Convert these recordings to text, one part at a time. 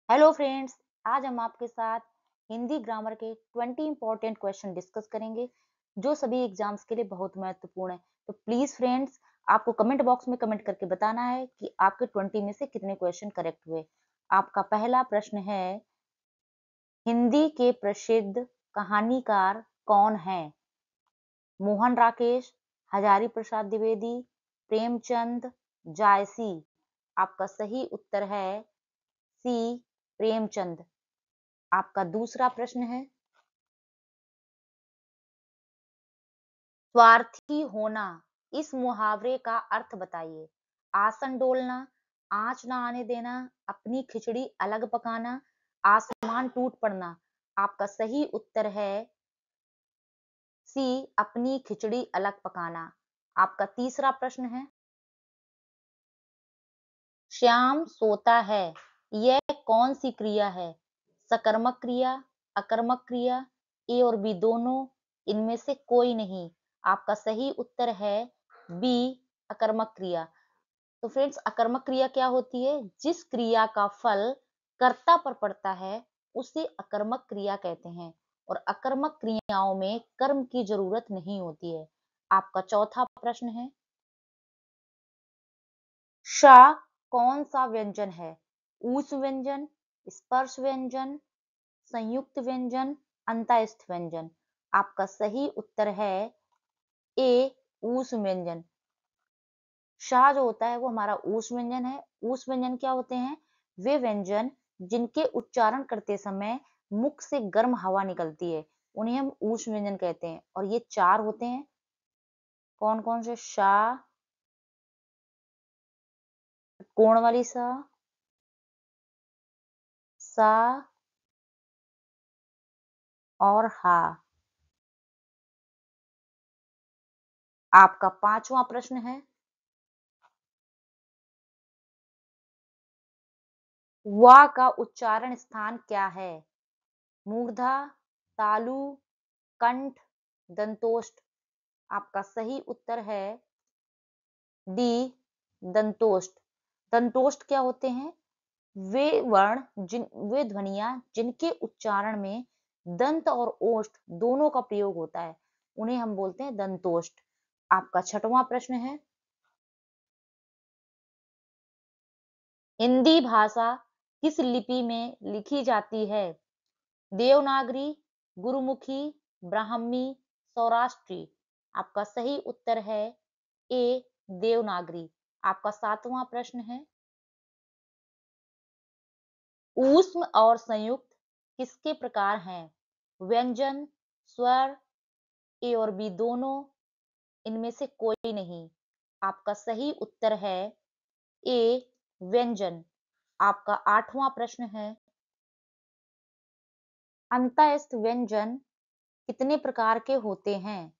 Hello friends, आज हम आपके साथ हिंदी ग्रामर के 20 इंपॉर्टेंट क्वेश्चन डिस्कस करेंगे जो सभी एग्जाम्स के लिए बहुत महत्वपूर्ण है। तो प्लीज फ्रेंड्स, आपको कमेंट बॉक्स में कमेंट करके बताना है कि आपके 20 में से कितने क्वेश्चन करेक्ट हुए। आपका पहला प्रश्न है, हिंदी के प्रसिद्ध कहानीकार कौन है? मोहन राकेश, हजारी प्रसाद द्विवेदी, प्रेमचंद, जायसी। आपका सही उत्तर है सी, प्रेमचंद। आपका दूसरा प्रश्न है, स्वार्थी होना, इस मुहावरे का अर्थ बताइए। आसन डोलना, आंच ना आने देना, अपनी खिचड़ी अलग पकाना, आसमान टूट पड़ना। आपका सही उत्तर है सी, अपनी खिचड़ी अलग पकाना। आपका तीसरा प्रश्न है, श्याम सोता है, यह कौन सी क्रिया है? सकर्मक क्रिया, अकर्मक क्रिया, ए और बी दोनों, इनमें से कोई नहीं। आपका सही उत्तर है बी, अकर्मक क्रिया। तो फ्रेंड्स, अकर्मक क्रिया क्या होती है? जिस क्रिया का फल कर्ता पर पड़ता है उसे अकर्मक क्रिया कहते हैं, और अकर्मक क्रियाओं में कर्म की जरूरत नहीं होती है। आपका चौथा प्रश्न है, श कौन सा व्यंजन है? ऊष्म व्यंजन, स्पर्श व्यंजन, संयुक्त व्यंजन, अंतःस्थ व्यंजन। आपका सही उत्तर है ए, ऊष्म व्यंजन। शाह जो होता है वो हमारा ऊष्म व्यंजन है। ऊष्म व्यंजन क्या होते हैं? वे व्यंजन जिनके उच्चारण करते समय मुख से गर्म हवा निकलती है, उन्हें हम ऊष्म व्यंजन कहते हैं। और ये चार होते हैं, कौन कौन से? शाह, कोण वाली सा, सा और हा। आपका पांचवा प्रश्न है, वा का उच्चारण स्थान क्या है? मूर्धा, तालु, कंठ, दंतोष्ठ। आपका सही उत्तर है डी, दंतोष्ठ। दंतोष्ठ क्या होते हैं? वे वर्ण वे ध्वनियां जिनके उच्चारण में दंत और ओष्ठ दोनों का प्रयोग होता है, उन्हें हम बोलते हैं दंतोष्ठ। आपका छठवां प्रश्न है, हिंदी भाषा किस लिपि में लिखी जाती है? देवनागरी, गुरुमुखी, ब्राह्मी, सौराष्ट्री। आपका सही उत्तर है ए, देवनागरी। आपका सातवां प्रश्न है, ऊष्म और संयुक्त किसके प्रकार हैं? व्यंजन, स्वर, ए और बी दोनों, इनमें से कोई नहीं। आपका सही उत्तर है ए, व्यंजन। आपका आठवां प्रश्न है, अंतःस्थ व्यंजन कितने प्रकार के होते हैं?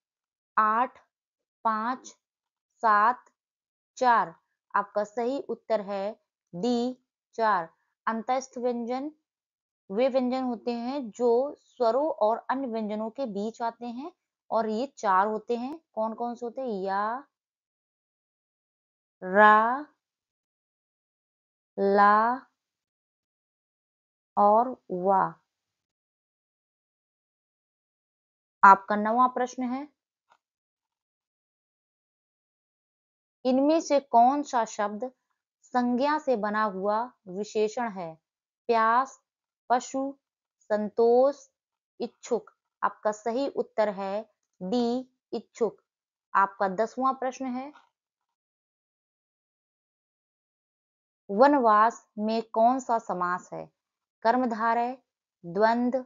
8, 5, 7, 4। आपका सही उत्तर है डी, 4। अंतःस्थ व्यंजन वे व्यंजन होते हैं जो स्वरों और अन्य व्यंजनों के बीच आते हैं, और ये चार होते हैं। कौन कौन से होते हैं? या, रा, ला और वा। आपका नवां प्रश्न है, इनमें से कौन सा शब्द संज्ञा से बना हुआ विशेषण है? प्यास, पशु, संतोष, इच्छुक। आपका सही उत्तर है डी, इच्छुक। आपका 10वां प्रश्न है, वनवास में कौन सा समास है? कर्मधारय, द्वंद्व,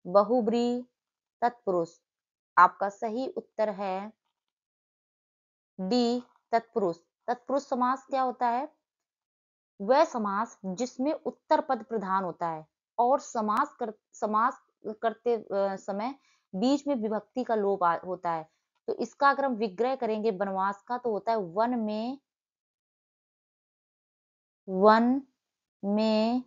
बहुब्रीहि, तत्पुरुष। आपका सही उत्तर है डी, तत्पुरुष। तत्पुरुष समास क्या होता है? वह समास जिसमें उत्तर पद प्रधान होता है और समास करते समय बीच में विभक्ति का लोप होता है। तो इसका अगर हम विग्रह करेंगे वनवास का, तो होता है वन में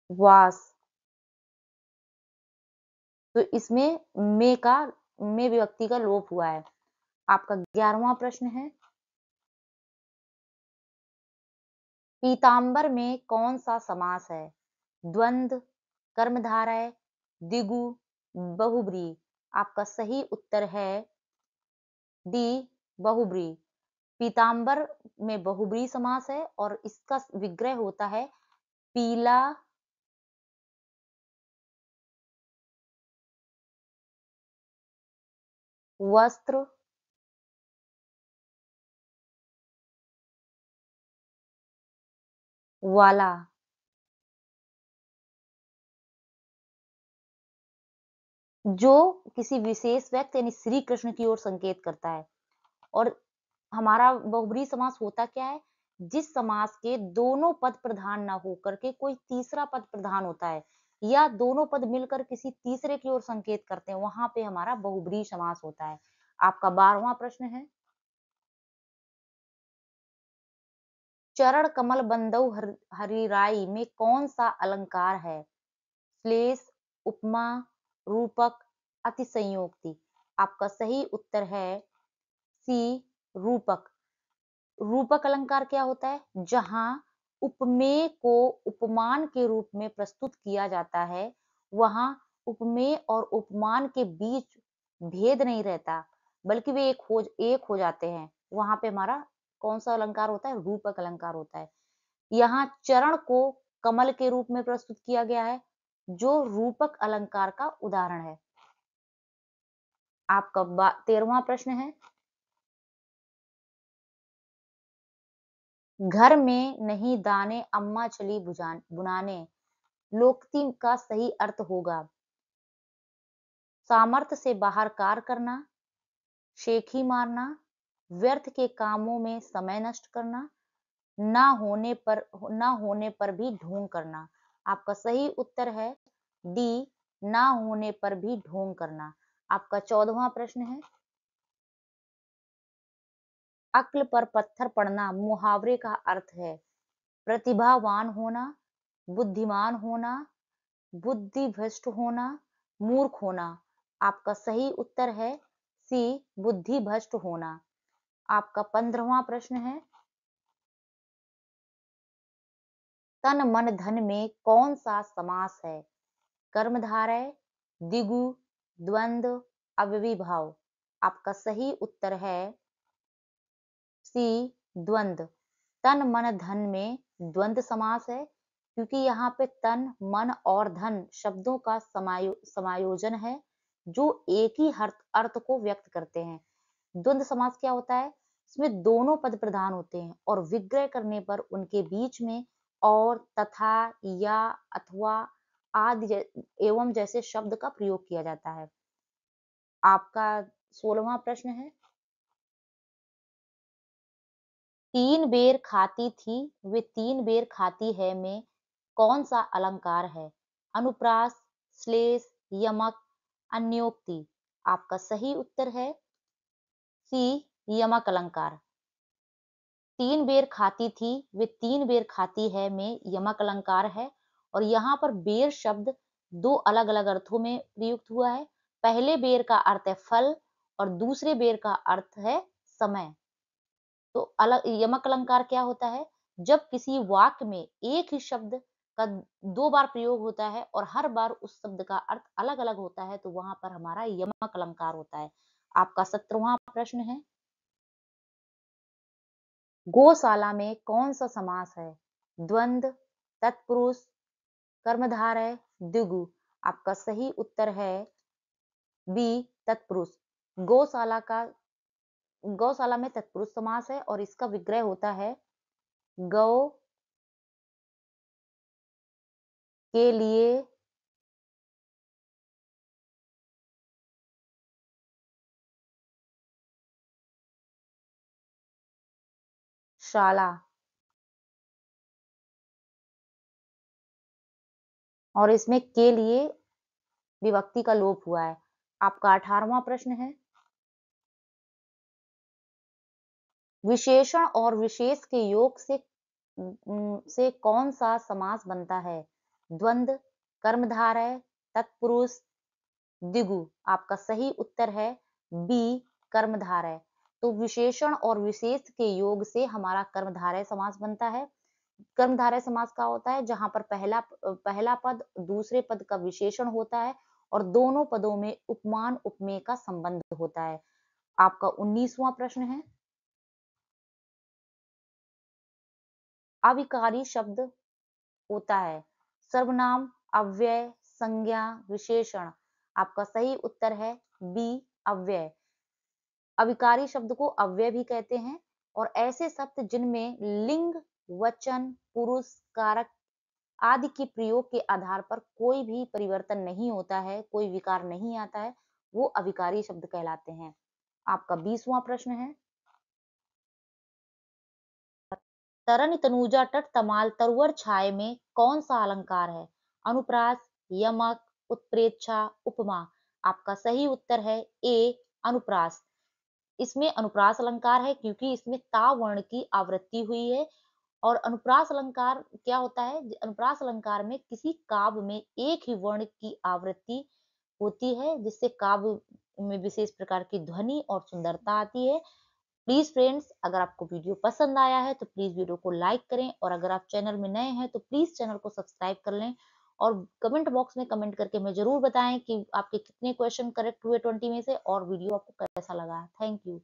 वास। तो इसमें में विभक्ति का लोप हुआ है। आपका 11वां प्रश्न है, पीताम्बर में कौन सा समास है? द्वंद्व, कर्मधारय, द्विगु, बहुब्रीहि। आपका सही उत्तर है डी, बहुब्रीहि। पीताम्बर में बहुब्रीहि समास है और इसका विग्रह होता है पीला वस्त्र वाला। जो किसी विशेष व्यक्ति यानी श्री कृष्ण की ओर संकेत करता है। और हमारा बहुब्रीहि समास होता क्या है? जिस समास के दोनों पद प्रधान ना होकर के कोई तीसरा पद प्रधान होता है या दोनों पद मिलकर किसी तीसरे की ओर संकेत करते हैं, वहां पे हमारा बहुब्रीहि समास होता है। आपका 12वां प्रश्न है, चरण कमल बंदौ हरिराई में कौन सा अलंकार है? श्लेष, उपमा, रूपक, अतिशयोक्ति। आपका सही उत्तर है सी, रूपक। रूपक अलंकार क्या होता है? जहां उपमेय को उपमान के रूप में प्रस्तुत किया जाता है, वहां उपमेय और उपमान के बीच भेद नहीं रहता, बल्कि वे एक हो जाते हैं। वहां पे हमारा कौन सा अलंकार होता है? रूपक अलंकार होता है। यहाँ चरण को कमल के रूप में प्रस्तुत किया गया है, जो रूपक अलंकार का उदाहरण है। आपका 13वां प्रश्न है, घर में नहीं दाने अम्मा चली बुनाने। लोकोक्ति का सही अर्थ होगा सामर्थ्य से बाहर कार्य करना, शेखी मारना, व्यर्थ के कामों में समय नष्ट करना, ना होने पर भी ढोंग करना। आपका सही उत्तर है डी, ना होने पर भी ढोंग करना। आपका 14वां प्रश्न है, अक्ल पर पत्थर पड़ना मुहावरे का अर्थ है प्रतिभावान होना, बुद्धिमान होना, बुद्धि भ्रष्ट होना, मूर्ख होना। आपका सही उत्तर है सी, बुद्धि भ्रष्ट होना। आपका 15वां प्रश्न है, तन मन धन में कौन सा समास है? कर्मधारय, द्विगु, द्वंद्व, अव्ययीभाव। आपका सही उत्तर है सी, द्वंद्व। तन मन धन में द्वंद्व समास है, क्योंकि यहाँ पे तन, मन और धन शब्दों का समायोजन है, जो एक ही अर्थ को व्यक्त करते हैं। द्वंद्व समास क्या होता है? इसमें दोनों पद प्रधान होते हैं और विग्रह करने पर उनके बीच में और, तथा, या, अथवा, आदि एवं जैसे शब्द का प्रयोग किया जाता है। आपका 16वां प्रश्न है, तीन बेर खाती थी वे तीन बेर खाती है में कौन सा अलंकार है? अनुप्रास, श्लेष, यमक, अन्योक्ति। आपका सही उत्तर है सी, यमक अलंकार। तीन बेर खाती थी वे तीन बेर खाती है में यमक अलंकार है और यहाँ पर बेर शब्द दो अलग अलग अर्थों में प्रयुक्त हुआ है। पहले बेर का अर्थ है फल और दूसरे बेर का अर्थ है समय। तो अलग यमक अलंकार क्या होता है? जब किसी वाक्य में एक ही शब्द का दो बार प्रयोग होता है और हर बार उस शब्द का अर्थ अलग अलग होता है, तो वहां पर हमारा यमक अलंकार होता है। आपका 17वां प्रश्न है, गौशाला में कौन सा समास है? द्वंद्व, तत्पुरुष, कर्मधारय, द्विगु। आपका सही उत्तर है बी, तत्पुरुष। गौशाला का गौशाला में तत्पुरुष समास है और इसका विग्रह होता है गौ के लिए शाला, और इसमें के लिए विभक्ति का लोप हुआ है। आपका 18वां प्रश्न है, विशेषण और विशेष के योग से कौन सा समास बनता है? द्वंद्व, कर्मधारय, तत्पुरुष, द्विगु। आपका सही उत्तर है बी, कर्मधारय। तो विशेषण और विशेष के योग से हमारा कर्मधारय समास बनता है। कर्मधारय समास का होता है जहां पर पहला पद दूसरे पद का विशेषण होता है और दोनों पदों में उपमान उपमेय का संबंध होता है। आपका 19वां प्रश्न है, अविकारी शब्द होता है सर्वनाम, अव्यय, संज्ञा, विशेषण। आपका सही उत्तर है बी, अव्यय। अविकारी शब्द को अव्यय भी कहते हैं और ऐसे शब्द जिनमें लिंग, वचन, पुरुष, कारक आदि के प्रयोग के आधार पर कोई भी परिवर्तन नहीं होता है, कोई विकार नहीं आता है, वो अविकारी शब्द कहलाते हैं। आपका 20वां प्रश्न है, तरन तनुजा तट तमाल तरुवर छाये में कौन सा अलंकार है? अनुप्रास, यमक, उत्प्रेक्षा, उपमा। आपका सही उत्तर है ए, अनुप्रास। इसमें अनुप्रास अलंकार है क्योंकि इसमें ता वर्ण की आवृत्ति हुई है और अनुप्रास अलंकार क्या होता है? अनुप्रास अलंकार में किसी काव्य में एक ही वर्ण की आवृत्ति होती है जिससे काव्य में विशेष प्रकार की ध्वनि और सुंदरता आती है। प्लीज फ्रेंड्स, अगर आपको वीडियो पसंद आया है तो प्लीज वीडियो को लाइक करें और अगर आप चैनल में नए हैं तो प्लीज चैनल को सब्सक्राइब कर लें और कमेंट बॉक्स में कमेंट करके हमें जरूर बताएं कि आपके कितने क्वेश्चन करेक्ट हुए 20 में से और वीडियो आपको कैसा लगा। Thank you.